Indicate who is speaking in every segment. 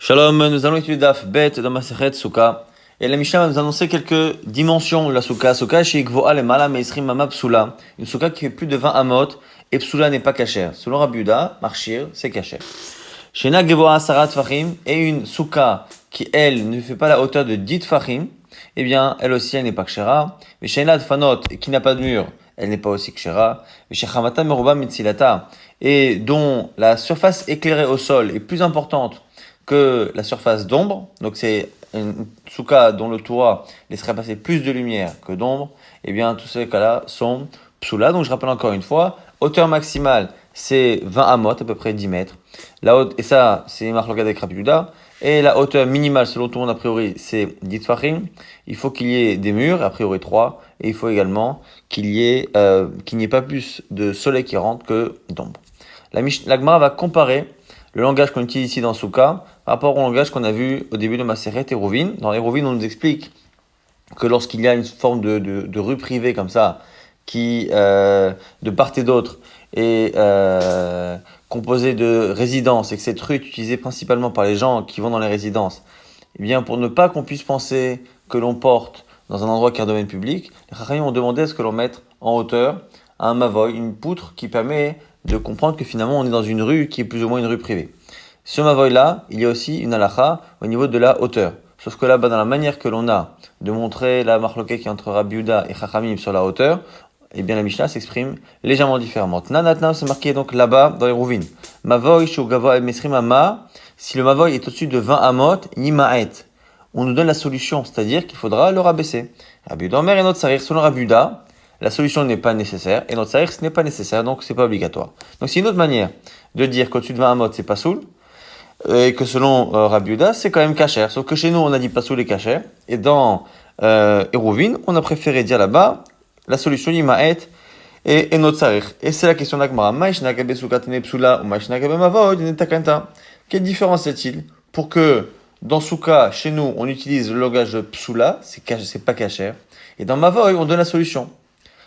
Speaker 1: Shalom, nous allons étudier Daf Bet dans Masechet Souka. Et la Mishnah va nous annoncer quelques dimensions de la Souka. Souka chez Gvoa le Mala Meisrim Mama Psula. Une Souka qui fait plus de 20 amot et Psula n'est pas cachère. Selon Rabbi Yehuda, Marchir, c'est cachère. Shena Gvoa Sarat Fahim et une Souka qui, elle, ne fait pas la hauteur de 10 Fahim, eh bien, elle aussi, elle n'est pas kshera. Mais Shena Fanot, qui n'a pas de mur, elle n'est pas aussi kshera. Mais Shechamata Meruba Mitzilata, et dont la surface éclairée au sol est plus importante que la surface d'ombre, donc c'est une souka dont le toit laisserait passer plus de lumière que d'ombre, et bien tous ces cas-là sont psoula. Donc je rappelle encore une fois, hauteur maximale c'est 20 amot, à peu près 10 mètres. Et ça c'est marloka de Rabbi Yehuda. Et la hauteur minimale selon tout le monde a priori c'est 10 tfachim. Il faut qu'il y ait des murs, a priori 3, et il faut également qu'il n'y ait pas plus de soleil qui rentre que d'ombre. La Gemara va comparer le langage qu'on utilise ici dans Souka par rapport au langage qu'on a vu au début de Masechet Eruvin. Dans Eruvin, on nous explique que lorsqu'il y a une forme de rue privée comme ça, qui de part et d'autre est composée de résidences, et que cette rue est utilisée principalement par les gens qui vont dans les résidences, eh bien pour ne pas qu'on puisse penser que l'on porte dans un endroit qui est un domaine public, les Chachamim ont demandé à ce que l'on mette en hauteur un mavoy, une poutre qui permet de comprendre que finalement on est dans une rue qui est plus ou moins une rue privée. Ce mavoy-là, il y a aussi une halakha au niveau de la hauteur. Sauf que là-bas, dans la manière que l'on a de montrer la marloquette qui est entre Rabbi Yehuda et Chachamim sur la hauteur, eh bien la Mishnah s'exprime légèrement différemment. Nanatna, c'est marqué donc là-bas dans les Rouvin. Mavoy shu gavoa mesrim ama, si le mavoy est au-dessus de 20 amot, nimaet. On nous donne la solution, c'est-à-dire qu'il faudra le rabaisser. Rabbi Yehuda Omer et notre sarir, selon Rabbi Yehuda, la solution n'est pas nécessaire, et notre sarir, ce n'est pas nécessaire, donc c'est pas obligatoire. Donc c'est une autre manière de dire qu'au-dessus de 20 amot, c'est pas soul, et que selon Rabbi Yehuda, c'est quand même kasher. Sauf que chez nous, on a dit pas soul et kasher, et dans Eruvin, on a préféré dire là-bas, la solution yimaet et notre sarir. Et c'est la question d'Agmara. Maïshnakabe soukatene psula ou maïshnakabe mavoid netakanta. Quelle différence y a-t-il pour que dans Souka, chez nous, on utilise le langage de psula, c'est pas kasher, et dans mavoid, on donne la solution.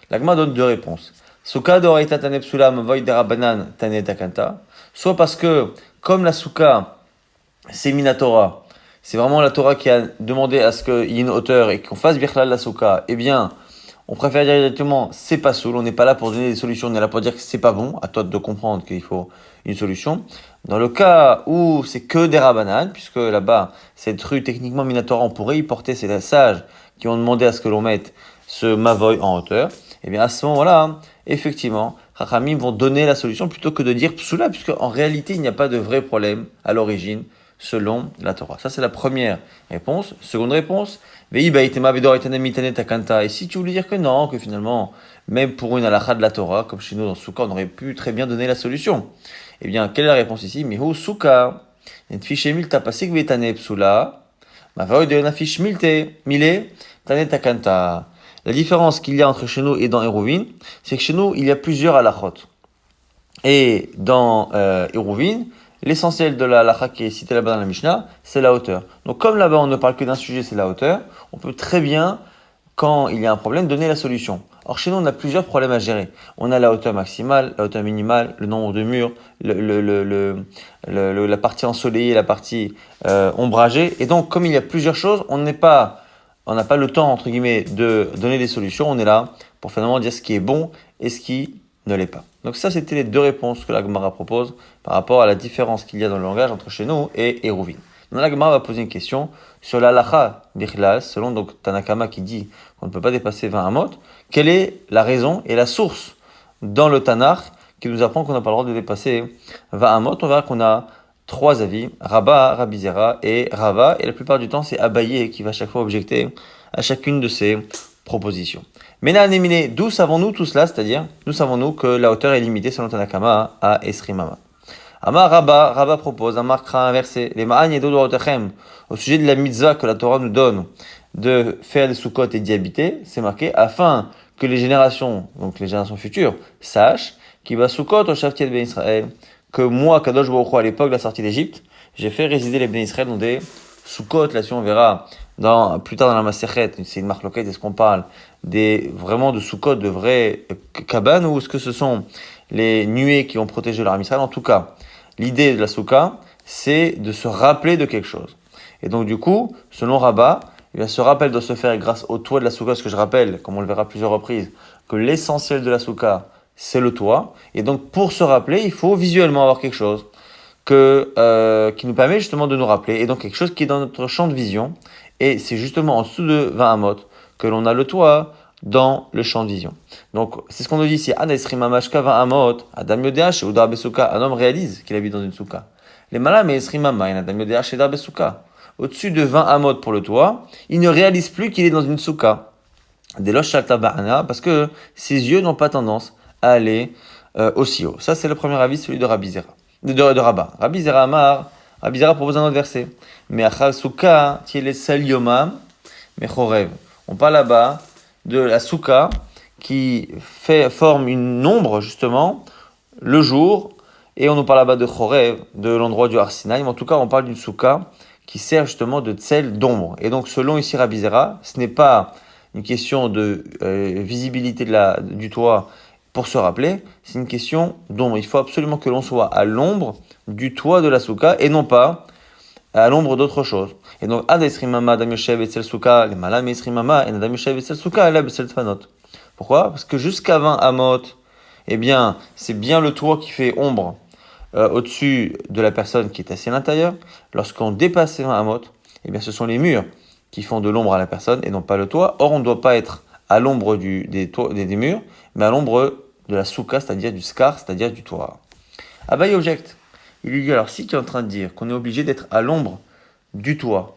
Speaker 1: L'Agma donne deux réponses. Souka d'oraita tane psula mavoid derabanan tane takanta. Soit parce que, comme la souka, c'est Minatora, c'est vraiment la Torah qui a demandé à ce qu'il y ait une hauteur et qu'on fasse birchlal la souka, eh bien, on préfère dire directement, c'est pas soul, on n'est pas là pour donner des solutions, on est là pour dire que c'est pas bon, à toi de comprendre qu'il faut une solution. Dans le cas où c'est que des rabanan, puisque là-bas, cette rue techniquement Minatora, on pourrait y porter, c'est les sages qui ont demandé à ce que l'on mette ce mavoy en hauteur, eh bien, à ce moment-là, effectivement, Chachamim vont donner la solution plutôt que de dire psula, puisque en réalité, il n'y a pas de vrai problème à l'origine, selon la Torah. Ça, c'est la première réponse. Seconde réponse, et si tu voulais dire que non, que finalement, même pour une halakha de la Torah, comme chez nous dans Souka, on aurait pu très bien donner la solution. Eh bien, quelle est la réponse ici? Mihu Souka, fiche milta pasik vetane psula, ma vaoy de nafish milte, mile, tane takanta. La différence qu'il y a entre chez nous et dans Eruvin, c'est que chez nous, il y a plusieurs halachot. Et dans Eruvin, l'essentiel de la halakha qui est cité là-bas dans la Mishnah, c'est la hauteur. Donc comme là-bas, on ne parle que d'un sujet, c'est la hauteur, on peut très bien, quand il y a un problème, donner la solution. Or, chez nous, on a plusieurs problèmes à gérer. On a la hauteur maximale, la hauteur minimale, le nombre de murs, la partie ensoleillée, la partie ombragée. Et donc, comme il y a plusieurs choses, on n'a pas le temps, entre guillemets, de donner des solutions. On est là pour finalement dire ce qui est bon et ce qui ne l'est pas. Donc ça, c'était les deux réponses que la Gemara propose par rapport à la différence qu'il y a dans le langage entre chez nous et Eruvin. Maintenant, la Gemara va poser une question sur la halakha bichlal, selon donc Tanakama qui dit qu'on ne peut pas dépasser 20 amot. Quelle est la raison et la source dans le Tanakh qui nous apprend qu'on n'a pas le droit de dépasser 20 amot? On verra qu'on a trois avis, Rabba, Rabbi Zera et Rava, et la plupart du temps c'est Abaye qui va chaque fois objecter à chacune de ces propositions. Mena Nemine, d'où savons-nous tout cela? C'est-à-dire, d'où savons-nous que la hauteur est limitée selon Tanakama à Esrimama? Amar Rabba propose, Amar Kra inversé, les Ma'an et Dodorotechem, au sujet de la mitzvah que la Torah nous donne de faire des soukot et d'y habiter, c'est marqué, afin que les générations, donc les générations futures, sachent qu'il va soukot au Shavtiet Ben Israël, que moi, Kadosh Baruch Hu, à l'époque de la sortie d'Égypte, j'ai fait résider les Ben Israël dans des soukot, là-dessus on verra plus tard dans la Masechet, c'est une marloquette, est-ce qu'on parle vraiment de soukot, de vraies cabanes, ou est-ce que ce sont les nuées qui vont protéger leur Israël? En tout cas, l'idée de la souka, c'est de se rappeler de quelque chose. Et donc du coup, selon Rabat, eh bien, ce rappel doit se faire grâce au toit de la souka, parce que je rappelle, comme on le verra à plusieurs reprises, que l'essentiel de la souka, c'est le toit. Et donc pour se rappeler, il faut visuellement avoir quelque chose qui nous permet justement de nous rappeler, et donc quelque chose qui est dans notre champ de vision. Et c'est justement en dessous de 20 amot que l'on a le toit dans le champ de vision. Donc c'est ce qu'on nous dit ici. Adesrima mashka 20 amot, Adam yodeach ou dar besuka. Un homme réalise qu'il habite dans une souka. Les malam et esrima main, Adam yodeach et dar besuka. Au-dessus de 20 amot pour le toit, il ne réalise plus qu'il est dans une souka. Delosh shalta ba'ana, parce que ses yeux n'ont pas tendance à aller aussi haut. Ça c'est le premier avis, celui de Rabbi Zera. De Rabat. Rabbi Zera Amar, Rabbi Zera propose un autre verset. Mais achal souka, tiele sel yomam, mechorev. On parle là-bas de la souka qui forme une ombre justement le jour, et on nous parle là-bas de chorev, de l'endroit du Har Sinaï, mais en tout cas on parle d'une souka qui sert justement de tsel, d'ombre. Et donc selon ici Rabbi Zera, ce n'est pas une question de visibilité du toit pour se rappeler, c'est une question d'ombre. Il faut absolument que l'on soit à l'ombre du toit de la souka et non pas à l'ombre d'autre chose. Et donc, Ad Esrimama, Adam Yoshev et Tsel Souka, les Malam Esrimama, et Adam Yoshev et Tsel Souka, Elab Tsel Tfanot. Pourquoi? Parce que jusqu'à 20 amot, eh bien, c'est bien le toit qui fait ombre au-dessus de la personne qui est assise à l'intérieur. Lorsqu'on dépasse ces 20 amot, eh bien, ce sont les murs qui font de l'ombre à la personne et non pas le toit. Or, on ne doit pas être à l'ombre des murs, mais à l'ombre de la souka, c'est-à-dire du skar, c'est-à-dire du toit. Abaye objecte. Il lui dit, alors si tu es en train de dire qu'on est obligé d'être à l'ombre du toit,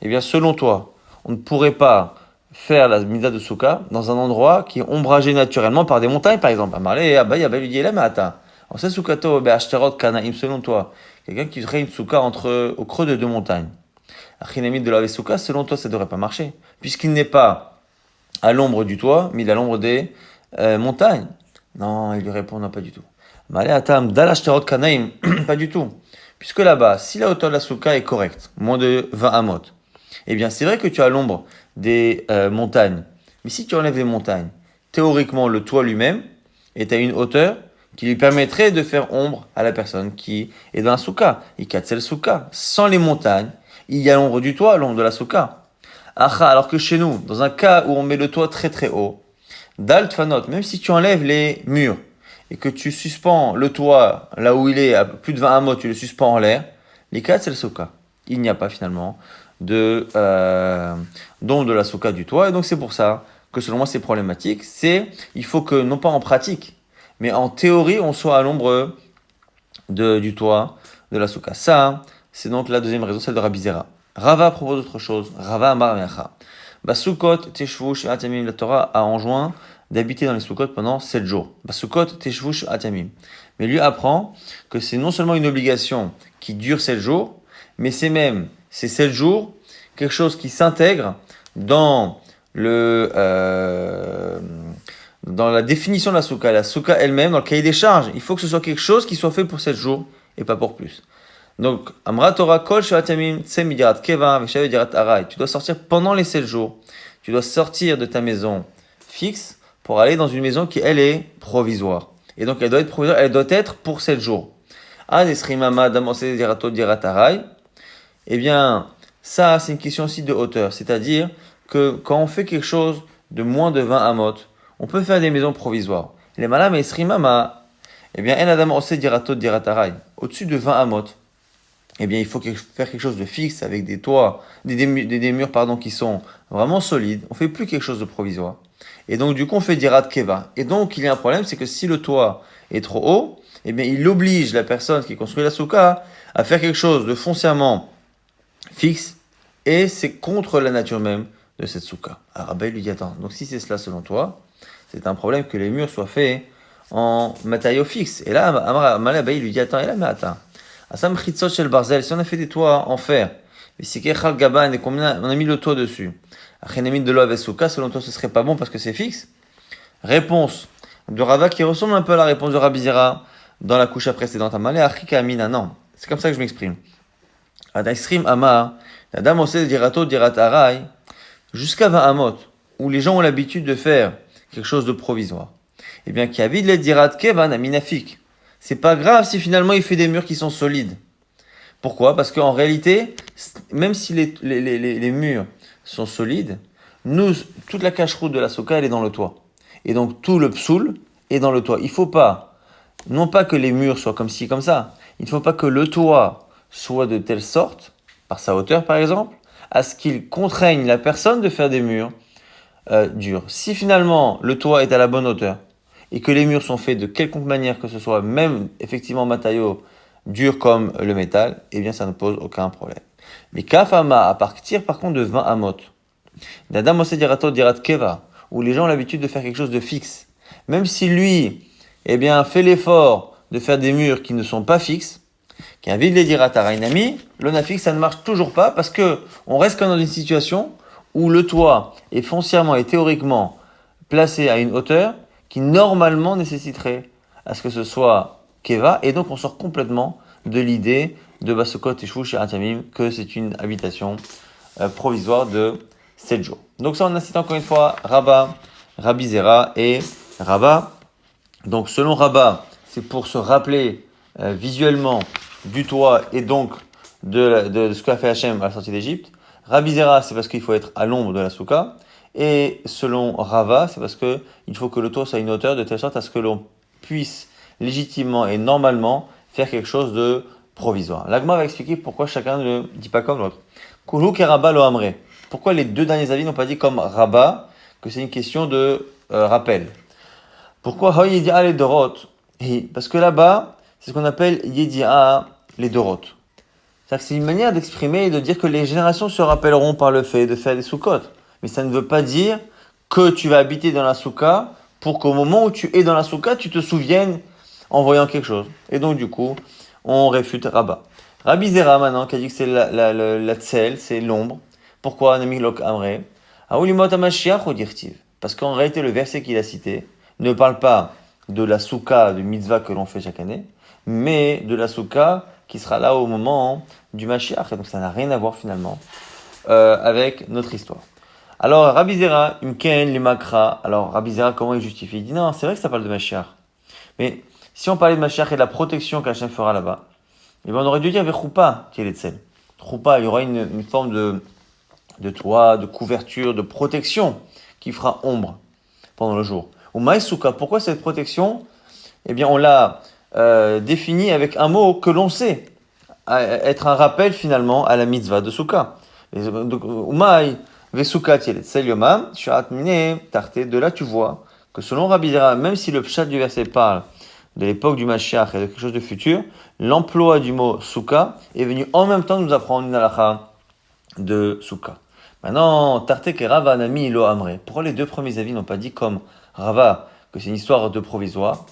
Speaker 1: eh bien selon toi, on ne pourrait pas faire la mida de souka dans un endroit qui est ombragé naturellement par des montagnes, par exemple. Abaye lui dit, là, mais attends, on sait soukato, be'ashterot kanaim, selon toi, quelqu'un qui ferait une souka au creux de deux montagnes. Achinamid de la souka, selon toi, ça ne devrait pas marcher, puisqu'il n'est pas à l'ombre du toit, mais il est à l'ombre des montagnes. Non, il lui répond, non, pas du tout. Malé atam, dalashterot kanaim, pas du tout. Puisque là-bas, si la hauteur de la souka est correcte, moins de 20 amot, eh bien, c'est vrai que tu as l'ombre des montagnes. Mais si tu enlèves les montagnes, théoriquement, le toit lui-même est à une hauteur qui lui permettrait de faire ombre à la personne qui est dans la souka. Ikatsel souka. Sans les montagnes, il y a l'ombre du toit, l'ombre de la souka. Acha, alors que chez nous, dans un cas où on met le toit très très haut, dal tfanot, même si tu enlèves les murs et que tu suspends le toit là où il est à plus de 20 amot, tu le suspends en l'air, les cas c'est le souka. Il n'y a pas finalement d'ombre de la souka du toit, et donc c'est pour ça que selon moi c'est problématique. Il faut que, non pas en pratique, mais en théorie, on soit à l'ombre du toit de la souka. Ça, c'est donc la deuxième raison, celle de Rabbi Zera. Rava propose autre chose. Rava Amar Meacha. Basukot Teshvush Atamim, la Torah a enjoint d'habiter dans les soukot pendant 7 jours. Basukot Teshvush Atamim. Mais lui apprend que c'est non seulement une obligation qui dure 7 jours, mais c'est même ces 7 jours quelque chose qui s'intègre dans dans la définition de la souka. La souka elle-même, dans le cahier des charges, il faut que ce soit quelque chose qui soit fait pour 7 jours et pas pour plus. Donc, Amra Torah Kol Shatamim Tsemidirat Keva Veshavidirat Arai. Tu dois sortir pendant les 7 jours. Tu dois sortir de ta maison fixe pour aller dans une maison qui, elle, est provisoire. Et donc, elle doit être provisoire, elle doit être pour 7 jours. Ad Esrimama Damose Dirato Dirat Arai. Eh bien, ça, c'est une question aussi de hauteur. C'est-à-dire que quand on fait quelque chose de moins de 20 amot, on peut faire des maisons provisoires. Les malam Esrimama, eh bien, En Adam Ose Dirato Dirat Arai. Au-dessus de 20 amot, eh bien, il faut faire quelque chose de fixe avec des toits, des murs, qui sont vraiment solides. On fait plus quelque chose de provisoire. Et donc, du coup, on fait dirat keva. Et donc, il y a un problème, c'est que si le toit est trop haut, eh bien, il oblige la personne qui construit la souka à faire quelque chose de foncièrement fixe. Et c'est contre la nature même de cette souka. Alors, Rabbi lui dit, attends, donc si c'est cela selon toi, c'est un problème que les murs soient faits en matériaux fixes. Et là, Rabbi lui dit, attends, et là, mais attends. Asam chitzot shel barzel, si on a fait des toits en fer, visikechal gaban, et on a mis le toit dessus, achenemid de l'eau avec souka, selon toi ce serait pas bon parce que c'est fixe? Réponse de Rava qui ressemble un peu à la réponse de Rabbi Zera dans la couche précédente. Amalé achika amina, non, c'est comme ça que je m'exprime. Adaisrim ama, la dame osé dirato dirat arai, jusqu'à 20 amot, où les gens ont l'habitude de faire quelque chose de provisoire. Eh bien, qui avide les dirat kevan aminafik. C'est pas grave si finalement il fait des murs qui sont solides. Pourquoi? Parce qu'en réalité, même si les murs sont solides, nous, toute la cache-route de la souka, elle est dans le toit. Et donc tout le psoul est dans le toit. Il faut pas, non pas que les murs soient comme ci, comme ça, il ne faut pas que le toit soit de telle sorte, par sa hauteur par exemple, à ce qu'il contraigne la personne de faire des murs durs. Si finalement le toit est à la bonne hauteur et que les murs sont faits de quelconque manière que ce soit, même effectivement matériaux durs comme le métal, eh bien ça ne pose aucun problème. Mais kafama, à partir par contre de 20 amot, d'Adam Osé dirat keva, où les gens ont l'habitude de faire quelque chose de fixe, même si lui, eh bien, fait l'effort de faire des murs qui ne sont pas fixes, qui invite les dirat arainami, l'onafix, ça ne marche toujours pas parce que on reste quand même dans une situation où le toit est foncièrement et théoriquement placé à une hauteur qui normalement nécessiterait à ce que ce soit keva, et donc on sort complètement de l'idée de Basokot et Shvush et Atamim que c'est une habitation provisoire de 7 jours. Donc ça, on a cité encore une fois Rabba, Rabbi Zera et Rabba. Donc selon Rabba, c'est pour se rappeler visuellement du toit et donc de ce qu'a fait Hachem à la sortie d'Égypte. Rabbi Zera, c'est parce qu'il faut être à l'ombre de la souka. Et selon Rava, c'est parce qu'il faut que le toit soit à une hauteur de telle sorte à ce que l'on puisse légitimement et normalement faire quelque chose de provisoire. L'Agma va expliquer pourquoi chacun ne dit pas comme l'autre. Kuluk et Rabba lo amre. Pourquoi les deux derniers avis n'ont pas dit comme Rabba que c'est une question de rappel. Pourquoi Yedi'a les Dorot? Parce que là-bas, c'est ce qu'on appelle Yedi'a les Dorot. C'est-à-dire que c'est une manière d'exprimer et de dire que les générations se rappelleront par le fait de faire des soukot. Mais ça ne veut pas dire que tu vas habiter dans la souka pour qu'au moment où tu es dans la souka, tu te souviennes en voyant quelque chose. Et donc, du coup, on réfute Rabba. Rabbi Zera, maintenant, qui a dit que c'est la tsel, c'est l'ombre. Pourquoi Namilok Amre? Aoulimot Amashiach ou dirtiv? Parce qu'en réalité, le verset qu'il a cité ne parle pas de la souka, de mitzvah que l'on fait chaque année, mais de la souka qui sera là au moment du Mashiach. Et donc, ça n'a rien à voir finalement avec notre histoire. Alors, Rabbi Zera, Imken, les Makra. Alors, Rabbi Zera, comment il justifie? Il dit non, c'est vrai que ça parle de Mashiach. Mais si on parlait de Mashiach et de la protection qu'Hachem fera là-bas, eh bien, on aurait dû dire vers Choupa, qui est les tsel. Choupa, il y aura une forme de toit, de couverture, de protection qui fera ombre pendant le jour. Ou Maïsouka, pourquoi cette protection? Eh bien, on l'a définie avec un mot que l'on sait être un rappel finalement à la mitzvah de Souka. Donc, Umaï, Vesuka, Tsel Yomam, Shuat Mine, Tarte, de là tu vois que selon Rabbi Zera, même si le pshat du verset parle de l'époque du Mashiach et de quelque chose de futur, l'emploi du mot Souka est venu en même temps nous apprendre une halakha de Souka. Maintenant, Tartek et Rava Nami Lo Amre. Pourquoi les deux premiers avis n'ont pas dit comme Rava que c'est une histoire de provisoire?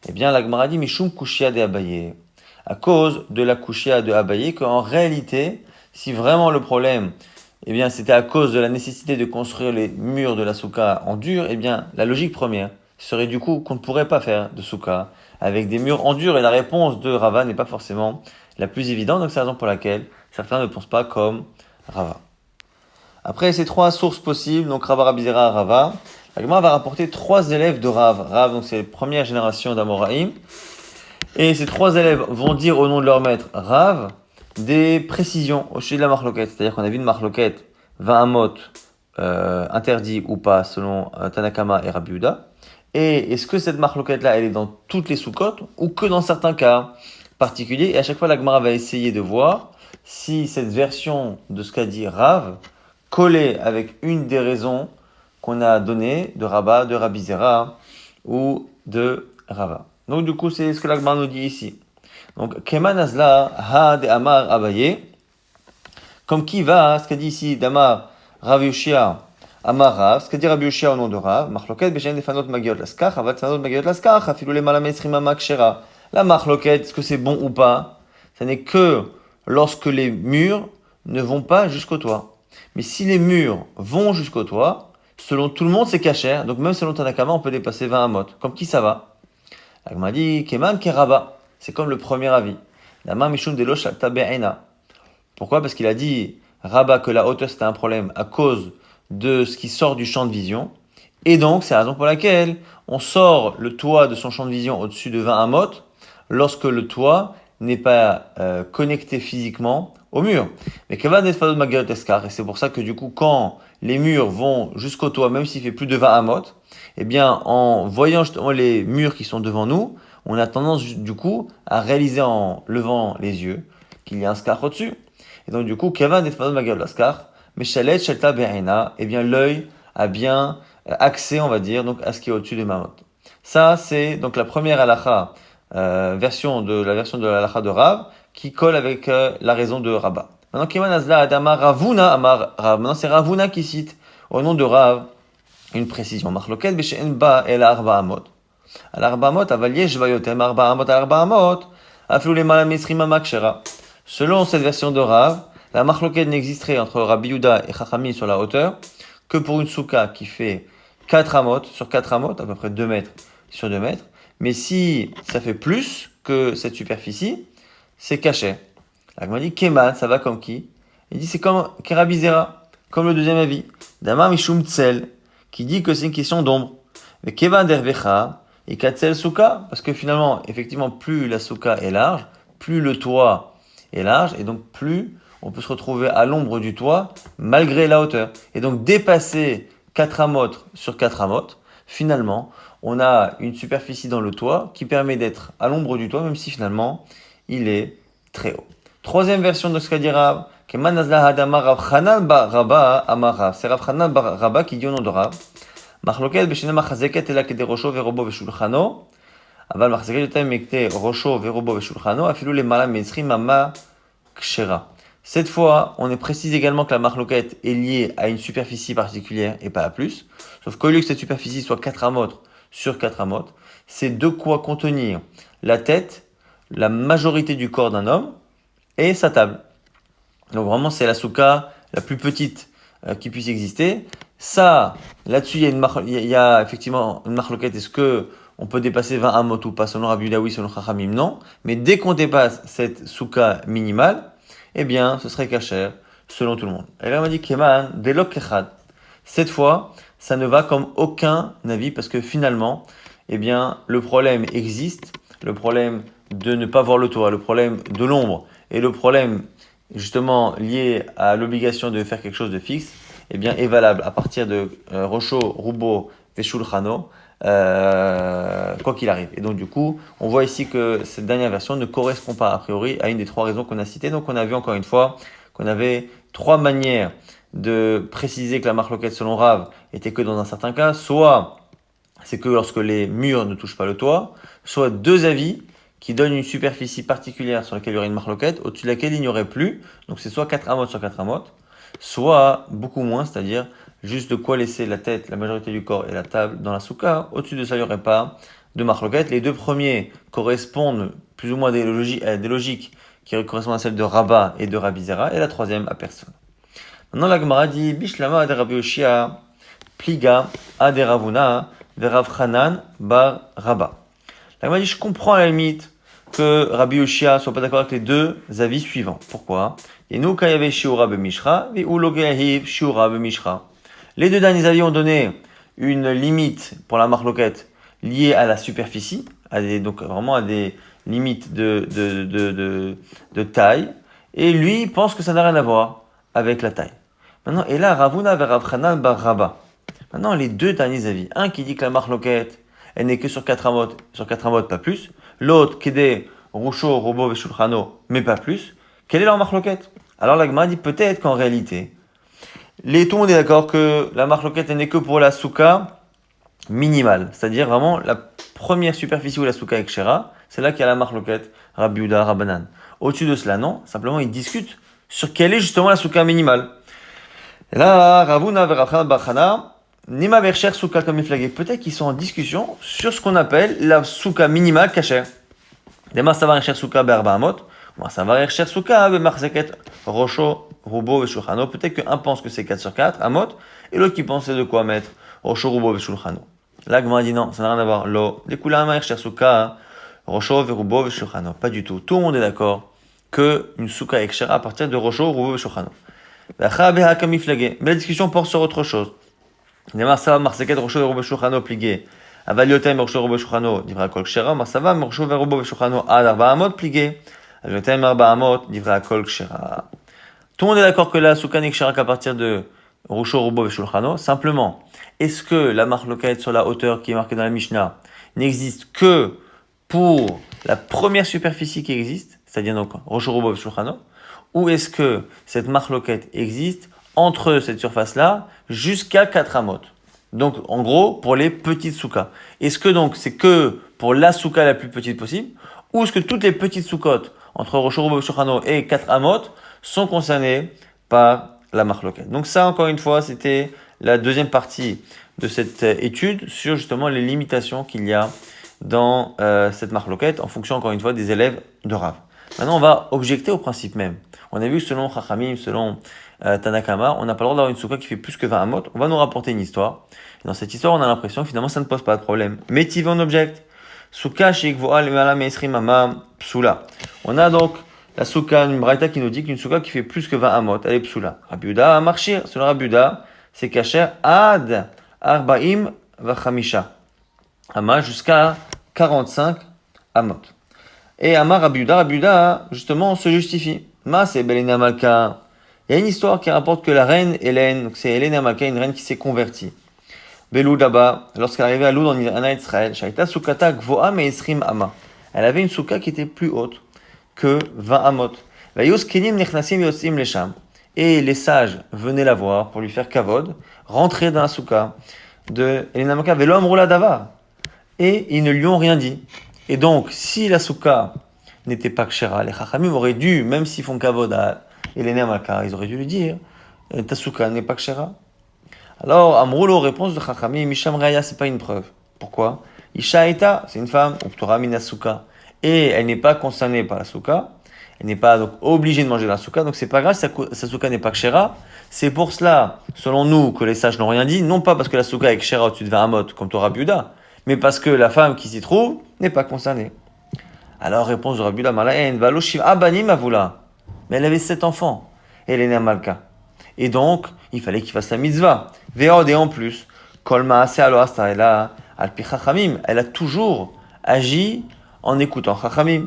Speaker 1: Eh bien, la Gemara dit Mishum Kushia de Abaye. À cause de la Kushia de Abaye, qu'en réalité, si vraiment le problème, eh bien, c'était à cause de la nécessité de construire les murs de la souka en dur, eh bien, la logique première serait du coup qu'on ne pourrait pas faire de souka avec des murs en dur. Et la réponse de Rava n'est pas forcément la plus évidente. Donc, c'est la raison pour laquelle certains ne pensent pas comme Rava. Après ces trois sources possibles, donc Rava, Rabbi Zera, Rava, la Gemara va rapporter trois élèves de Rav. Rav, donc c'est la première génération d'Amoraïm. Et ces trois élèves vont dire au nom de leur maître Rav des précisions au sujet de la marloquette. C'est-à-dire qu'on a vu une marloquette 20 amot interdit ou pas selon Tanakama et Rabbi Yehuda. Et est-ce que cette marloquette-là, elle est dans toutes les sous-cotes ou que dans certains cas particuliers? Et à chaque fois, la Gemara va essayer de voir si cette version de ce qu'a dit Rav collait avec une des raisons qu'on a données de Rabba, de Rabbi Zera ou de Rava. Donc du coup, c'est ce que la Gemara nous dit ici. Donc, Keman Azla, Ha de Amar Abaye, comme qui va, ce qu'a dit ici d'Amar Rav Yoshia, Amar Rav, ce qu'a dit Rabbi Yoshia au nom de Rav, Marloket, Beshem de Fanot Magiot Laskach, Avat Fanot Magiot Laskach, Afilou le Malam Esrima Makshera. La Marloket, est-ce que c'est bon ou pas? Ça n'est que lorsque les murs ne vont pas jusqu'au toit. Mais si les murs vont jusqu'au toit, selon tout le monde, c'est cachère. Donc même selon Tanakama, on peut dépasser 20 amot. Comme qui ça va? La Gemara dit Keman Keraba. C'est comme le premier avis. Dama Mishum Delo Shalta Be'ena. Pourquoi? Parce qu'il a dit Rabat que la hauteur c'était un problème à cause de ce qui sort du champ de vision. Et donc, c'est la raison pour laquelle on sort le toit de son champ de vision au-dessus de 20 amot lorsque le toit n'est pas connecté physiquement au mur. Mais Kevan Netfadot Magerot Eskar, et c'est pour ça que du coup, quand les murs vont jusqu'au toit, même s'il fait plus de 20 amot, eh bien, en voyant justement les murs qui sont devant nous, on a tendance du coup à réaliser en levant les yeux qu'il y a un scar au-dessus. Et donc du coup, Kevan Netfadot Magerot Eskar, mais Shalet Shelta Be'ena, eh bien l'œil a bien accès, on va dire, donc à ce qui est au-dessus de Mamot. Ça, c'est donc la première halakha, version de la halakha de Rav, qui colle avec la raison de Rabba. Maintenant, Keman Azla Adama Ravuna Amar Rav. Maintenant, c'est Ravuna qui cite au nom de Rav une précision. Marloket Beshen Ba El Arba Amot. Al Arba Amot, Aval Yesh Vayotem Arba Amot Al Arba Amot, Afilou le Malam Esrim Amakshera. Selon cette version de Rav, la marloquette n'existerait entre Rabbi Yuda et Chachamim sur la hauteur que pour une souka qui fait 4 amot sur 4 amot, à peu près 2 mètres sur 2 mètres. Mais si ça fait plus que cette superficie, c'est caché. La Gemara dit Keman, ça va comme qui? Il dit c'est comme Kerabizera, comme le deuxième avis. Damar Mishum Tzel, qui dit que c'est une question d'ombre. Mais Kevan Dervecha, et Katzel Souka, parce que finalement, effectivement, plus la souka est large, plus le toit est large, et donc plus on peut se retrouver à l'ombre du toit malgré la hauteur. Et donc dépasser 4 amot sur 4 amot, finalement, on a une superficie dans le toit qui permet d'être à l'ombre du toit, même si finalement, il est très haut. Troisième version de ce qu'a dit Rav, c'est Rav Chanan bar Rabba qui dit au nom de Rav, Machloket b'shena machazeket ela kede rosho verobo veshulchano, aval machazeket yotem mekte rosho verobo veshulchano, afilu lemala metzrim mama kshera. Cette fois, on est précise également que la marloquette est liée à une superficie particulière et pas à plus. Sauf qu'au lieu que cette superficie soit 4 amot sur 4 amot, c'est de quoi contenir la tête, la majorité du corps d'un homme et sa table. Donc vraiment, c'est la souka la plus petite qui puisse exister. Ça, là-dessus, il y a effectivement une marloquette. Est-ce que on peut dépasser 20 amot ou pas? Selon Rabbi Yuda, oui, selon Chachamim, non. Mais dès qu'on dépasse cette souka minimale, eh bien, ce serait kasher, selon tout le monde. Et là, on m'a dit, Keman, delok echad. Cette fois, ça ne va comme aucun avis, parce que finalement, eh bien, le problème existe, le problème de ne pas voir le toit, le problème de l'ombre, et le problème, justement, lié à l'obligation de faire quelque chose de fixe, eh bien, est valable à partir de Rosho, Rubo, Veshulchano, quoi qu'il arrive. Et donc du coup, on voit ici que cette dernière version ne correspond pas a priori à une des 3 raisons qu'on a citées. Donc on a vu encore une fois qu'on avait 3 manières de préciser que la marloquette selon Rav était que dans un certain cas. Soit c'est que lorsque les murs ne touchent pas le toit, soit 2 avis qui donnent une superficie particulière sur laquelle il y aurait une marloquette, au-dessus de laquelle il n'y aurait plus. Donc c'est soit 4 amot sur 4 amot, soit beaucoup moins, c'est-à-dire juste de quoi laisser la tête, la majorité du corps et la table dans la souka. Au-dessus de ça, il n'y aurait pas de marloquette. Les 2 premiers correspondent plus ou moins à des logiques qui correspondent à celles de Rabba et de Rabbi Zera, et la troisième à personne. Maintenant, la Gemara dit Bishlama ad Rabbi Yoshia, Pliga ad Ravuna, Verav Chanan bar Rabba. La Gemara dit je comprends à la limite que Rabbi Yoshia soit pas d'accord avec les 2 avis suivants. Pourquoi? Et nous, Kayavé Shiura Bemishra, et Ulogehiv Shiura Bemishra. Les 2 derniers avis ont donné une limite pour la marloquette liée à la superficie, donc vraiment à des limites de taille, et lui pense que ça n'a rien à voir avec la taille. Maintenant, et là, Ravuna vers Rav Chanan bar Rabba. Maintenant, les 2 derniers avis. Un qui dit que la marloquette, elle n'est que sur 4 amot, pas plus. L'autre, Kede, Rusho, Robo, Veshulchano, mais pas plus. Quelle est leur marloquette? Alors la Gemara dit peut-être qu'en réalité, tout le monde est d'accord que la marloquette n'est que pour la souka minimale, c'est-à-dire vraiment la première superficie où la souka est kshera, c'est là qu'il y a la marloquette, Rabbi Yuda, Rabbanan. Au-dessus de cela, non, simplement ils discutent sur quelle est justement la souka minimale. Et là, Ravuna Verachana Bachana, Nima Vercher souka comme efflagué. Peut-être qu'ils sont en discussion sur ce qu'on appelle la souka minimale kasher. Dema Savar Vercher souka Berba Amot. Ça va cher souka, Marzaket, Rocho, Rubo, Veshulchano. Peut-être qu'un pense que c'est 4 sur 4, Amot, et l'autre qui pensait de quoi mettre Rocho, Rubo, Veshulchano. Là, Gma dit non, ça n'a rien à voir. Lo, les Kulama, cher souka, Rocho, Rubo, Veshulchano. Pas du tout. Tout le monde est d'accord que une souka est kshera à partir de Rocho, Rubo, Veshulchano. Mais la discussion porte sur autre chose. Nemarsa, Marzaket, Rocho, Rubo, Veshulchano, plié. Avaliotem, Rocho, Rubo, Veshulchano, divra kol kshera. Marsava, Rocho, Rubo, Veshulchano, ad arba amot, plié. Tout le monde est d'accord que la souka n'est kshera qu'à partir de Rousho, Rubo et Shulchano. Simplement, est-ce que la marloquette sur la hauteur qui est marquée dans la Mishnah n'existe que pour la première superficie qui existe, c'est-à-dire donc Rousho, Rubo et Shulchano, ou est-ce que cette marloquette existe entre cette surface-là jusqu'à 4 amot? Donc, en gros, pour les petites soukas. Est-ce que donc c'est que pour la souka la plus petite possible, ou est-ce que toutes les petites soukottes entre Rosh Hashanah, Shulchano et 4 amot sont concernées par la marloquette? Donc ça, encore une fois, c'était la deuxième partie de cette étude sur justement les limitations qu'il y a dans cette marloquette en fonction, encore une fois, des élèves de Rav. Maintenant, on va objecter au principe même. On a vu selon Chachamim, selon Tanakama, on n'a pas le droit d'avoir une souka qui fait plus que 20 amot. On va nous rapporter une histoire. Et dans cette histoire, on a l'impression que finalement, ça ne pose pas de problème. Mais tivon objecte. Souka shikvoa lemala meisrim ama psula. On a donc la souka, une braïta qui nous dit qu'une souka qui fait plus que 20 amot, elle est psula. Rabbi Yehuda a marchir. Selon Rabbi Yehuda, c'est kasher ad arbaim vachamisha. Ama jusqu'à 45 amot. Et Amar Rabbi Yehuda, justement, se justifie. Ma c'est Belena Malka. Il y a une histoire qui rapporte que la reine Hélène, donc c'est Hélène Malka, une reine qui s'est convertie. Belou là-bas, lorsqu'elle arrivait à Loud en Israël, Shaita Sukata Gvoa Meisrim Ama. Elle avait une souka qui était plus haute que 20 amot. Vayos Kenim Nechnasim Yosim Lesham. Et les sages venaient la voir pour lui faire kavod, rentrer dans la souka de Hélène Malka, Velo Amroula Davar. Et ils ne lui ont rien dit. Et donc, si la souka n'était pas kshera, les chachamim auraient dû, même s'ils font kavod à Hélène Malka, ils auraient dû lui dire, ta souka n'est pas kshera. Alors, Amroulo, réponse de chachamim, Misham Raya, c'est pas une preuve. Pourquoi? Isha Eta, c'est une femme, Uptora Mina souka, et elle n'est pas concernée par la souka, elle n'est pas donc obligée de manger la souka, donc c'est pas grave, sa souka n'est pas kshera. C'est pour cela, selon nous, que les sages n'ont rien dit, non pas parce que la souka est kshera au-dessus de 20 amot, comme Torah Biuda, mais parce que la femme qui s'y trouve n'est pas concernée. Alors, réponse de Rabbi Malaen, Valoshiv Abanim Avula. Mais elle avait 7 enfants, Hélène Malka. Et donc, il fallait qu'il fasse la mitzvah. Veod et en plus, Kolma Sealo Astaela, Alpi Chachamim. Elle a toujours agi en écoutant Chachamim.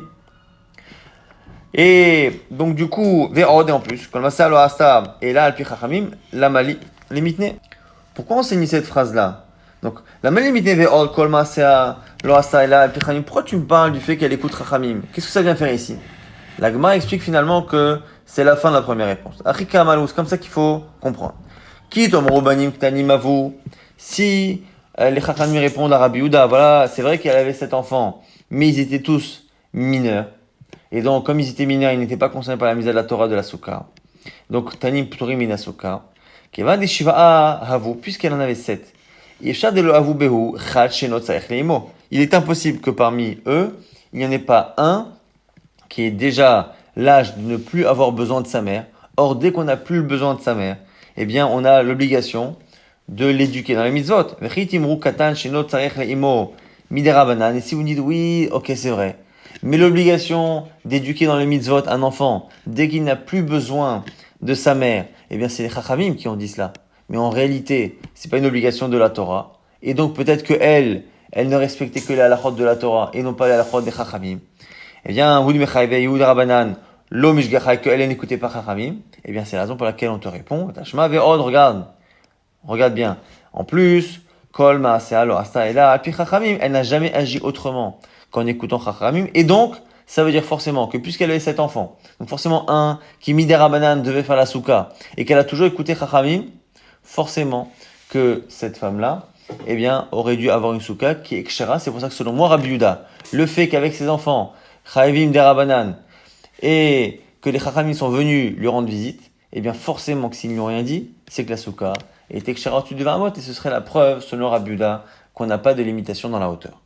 Speaker 1: Et donc, du coup, Veod et en plus, Kolma Sealo Asta, et là, Alpi Chachamim, la Mali, les mitne. Pourquoi on s'est mis cette phrase-là? Donc, la Malimitne ve'ol kol ma'asea lo asa ela al pi chachamim. Pourquoi tu me parles du fait qu'elle écoute Chachamim? Qu'est-ce que ça vient faire ici? La Gemara explique finalement que c'est la fin de la première réponse. Achika malou, c'est comme ça qu'il faut comprendre. Qui tomorou banim ktanim avou? Si les Chachamim répondent à Rabbi Yehuda, voilà, c'est vrai qu'elle avait 7 enfants, mais ils étaient tous mineurs. Et donc, comme ils étaient mineurs, ils n'étaient pas concernés par la mise à la Torah de la Souka. Donc, tanim pturim min Souka. Kevan de shiva'a havu, puisqu'elle en avait 7. Il est impossible que parmi eux, il n'y en ait pas un qui ait déjà l'âge de ne plus avoir besoin de sa mère. Or, dès qu'on n'a plus le besoin de sa mère, eh bien, on a l'obligation de l'éduquer dans les mitzvot. Et si vous dites oui, ok, c'est vrai. Mais l'obligation d'éduquer dans les mitzvot un enfant, dès qu'il n'a plus besoin de sa mère, eh bien, c'est les chachamim qui ont dit cela. Mais en réalité, c'est pas une obligation de la Torah. Et donc, peut-être que elle ne respectait que les halachot de la Torah et non pas les halachot des chachamim. Eh bien, qu'elle n'écoutait pas chachamim. Eh bien, c'est la raison pour laquelle on te répond. Tashma ve'od, regarde bien. En plus, kol ma'asea lo asta ela alpi chachamim, elle n'a jamais agi autrement qu'en écoutant chachamim. Et donc, ça veut dire forcément que puisqu'elle avait 7 enfants, donc forcément un qui midera banan devait faire la souka et qu'elle a toujours écouté chachamim, forcément que cette femme-là, eh bien, aurait dû avoir une souka qui est kshera. C'est pour ça que selon moi, Rabbi Yehuda, le fait qu'avec ses enfants, chayvim derabanan, et que les chachamim sont venus lui rendre visite, eh bien, forcément que s'ils ne lui ont rien dit, c'est que la souka était kshera au-dessus de 20 amot, et ce serait la preuve, selon Rabbi Yehuda, qu'on n'a pas de limitation dans la hauteur.